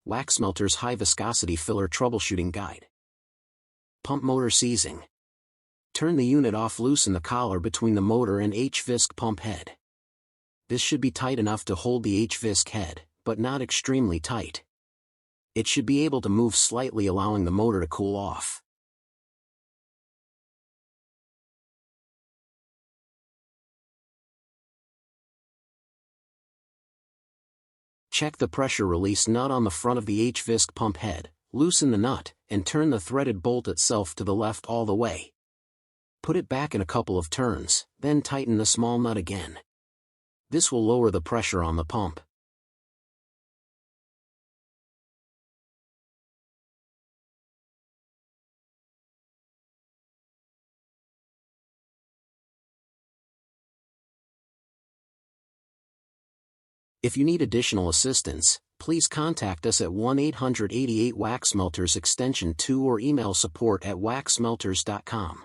WaxMelters High Viscosity Filler Troubleshooting Guide. Pump motor seizing. Turn the unit off, loosen the collar between the motor and HVISC pump head. This should be tight enough to hold the HVISC head, but not extremely tight. It should be able to move slightly, allowing the motor to cool off. Check the pressure release nut on the front of the HVISC pump head, loosen the nut, and turn the threaded bolt itself to the left all the way. Put it back in a couple of turns, then tighten the small nut again. This will lower the pressure on the pump. If you need additional assistance, please contact us at 1-888-WaxMelters extension 2 or email support@waxmelters.com.